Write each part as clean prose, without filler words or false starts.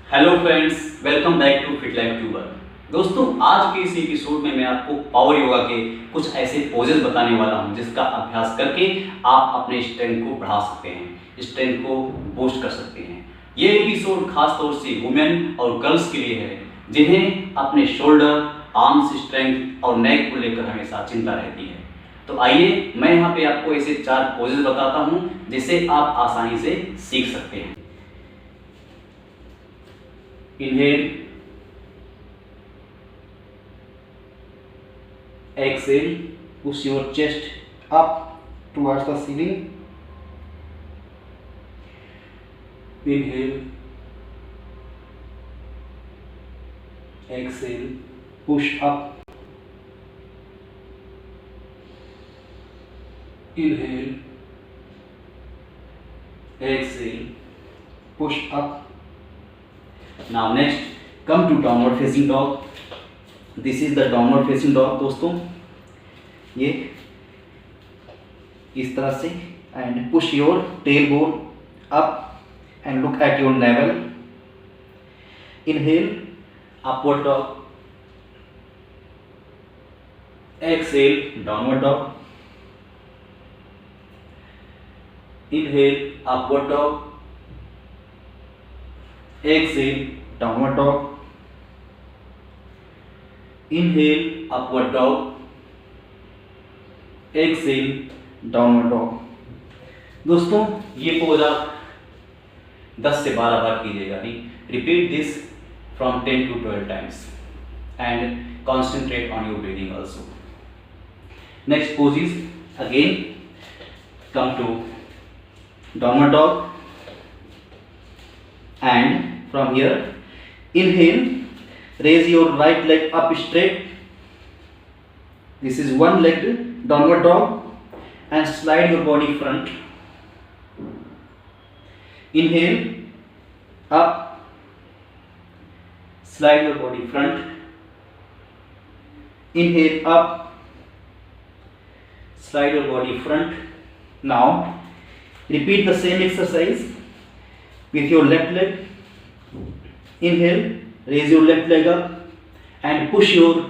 Hello friends, welcome back to fit life tuber. दोस्तों, आज के इस एपिसोड में मैं आपको पावर योगा के कुछ ऐसे पोजेस बताने वाला हूं जिसका अभ्यास करके आप अपने स्ट्रेंथ को बढ़ा सकते हैं, स्ट्रेंथ को बूस्ट कर सकते हैं। ये एपिसोड खास तौर से वुमेन और गर्ल्स के लिए है जिन्हें अपने शोल्डर, आर्म्स स्ट्रेंथ और नेक को लेकर हमेशा चिंता रहती है। तो आइए मैं यहाँ पे आपको ऐसे 4 पोजेस बताता हूँ जिसे आप आसानी से सीख सकते हैं। Inhale, exhale, push your chest up towards the ceiling. Inhale, exhale, push up. Inhale, exhale, push up. Now next, come to downward facing dog. This is the downward facing dog दोस्तों, ये इस तरह से, and push your tailbone up and look at your navel. Inhale, upward dog. Exhale, downward dog. Inhale, upward dog. Exhale, downward dog. Inhale, upward dog. Exhale, downward dog. दोस्तों, ये pose आप 10 से 12 बार कीजिएगा। Repeat this from 10 to 12 times and concentrate on your breathing also. Next pose is again come to downward dog, and from here inhale, raise your right leg up straight. This is one legged downward dog, and slide your body front. Inhale, up, slide your body front. Inhale, up, slide your body front. Now repeat the same exercise with your left leg. Inhale, raise your left leg up and push your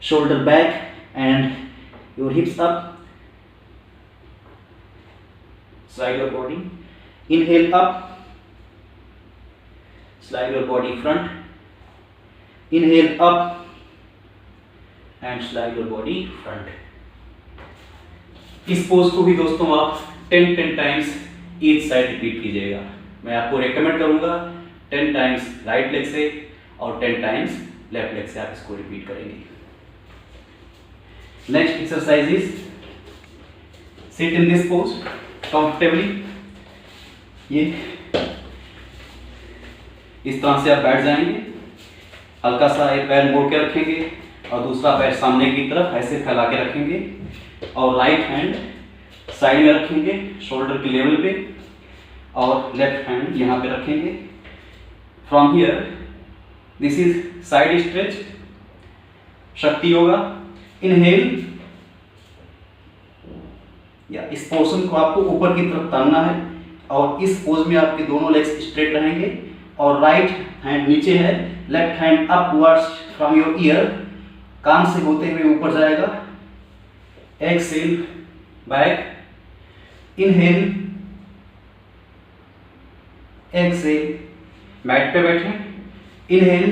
shoulder back and your hips up. Slide your body. Inhale, up, slide your body front. Inhale, up and slide your body front. इस pose को भी दोस्तों आप 10 times each side repeat कीजिएगा। मैं आपको recommend करूंगा 10 times right leg से और 10 टाइम्स लेफ्ट लेग से आप इसको रिपीट करेंगे। Next exercise is sit in this pose comfortably. ये इस तरह से आप बैठ जाएंगे, हल्का सा एक पैर मोड़ के रखेंगे और दूसरा पैर सामने की तरफ ऐसे फैला के रखेंगे और राइट हैंड साइड में रखेंगे शोल्डर के लेवल पे और लेफ्ट हैंड यहाँ पे रखेंगे। From here this is side stretch, शक्ति योगा। इनहेल, या इस पोर्शन को आपको ऊपर की तरफ तानना है और इस पोज में आपके दोनों लेग्स स्ट्रेट रहेंगे और राइट हैंड नीचे है, left hand upwards from your ear, कान से होते हुए ऊपर जाएगा। Exhale, back. Inhale, exhale, mat पे बैठें। Inhale,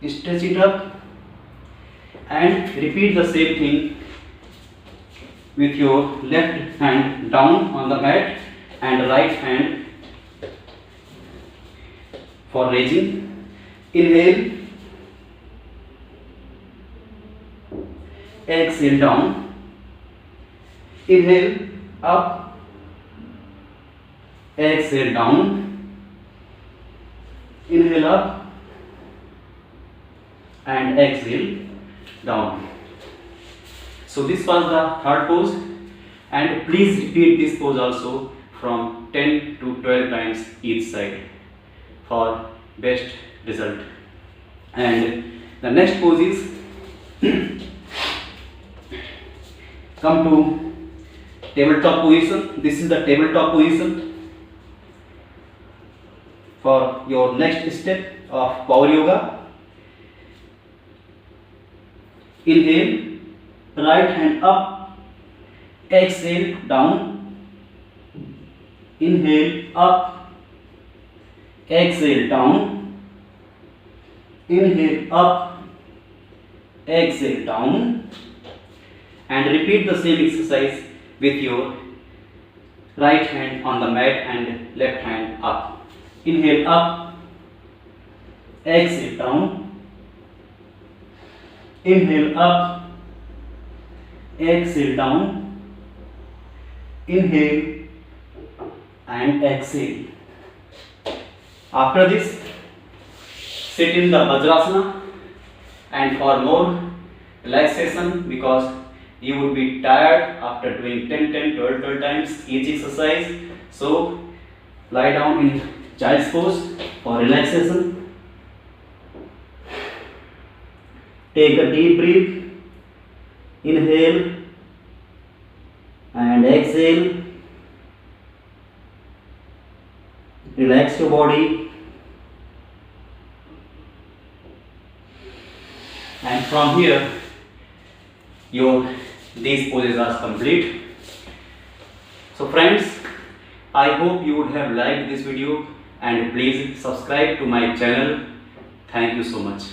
stretch it up and repeat the same thing with your left hand down on the mat and right hand for raising. Inhale, exhale down. Inhale, up, exhale down. Inhale up and exhale down. So this was the third pose, and please repeat this pose also from 10 to 12 times each side for best result. And the next pose is come to tabletop position. This is the tabletop position. for your next step of power yoga. Inhale, right hand up, exhale down. Inhale up, exhale down. Inhale up, exhale down, and repeat the same exercise with your right hand on the mat and left hand up. Inhale up, exhale down. Inhale up, exhale down. Inhale and exhale. After this, sit in the Vajrasana, and for more relaxation, because you would be tired after doing 12 times each exercise, so lie down in child's pose for relaxation. Take a deep breath, inhale and exhale. Relax your body, and from here these poses are complete. So friends, I hope you would have liked this video, and please subscribe to my channel. Thank you so much.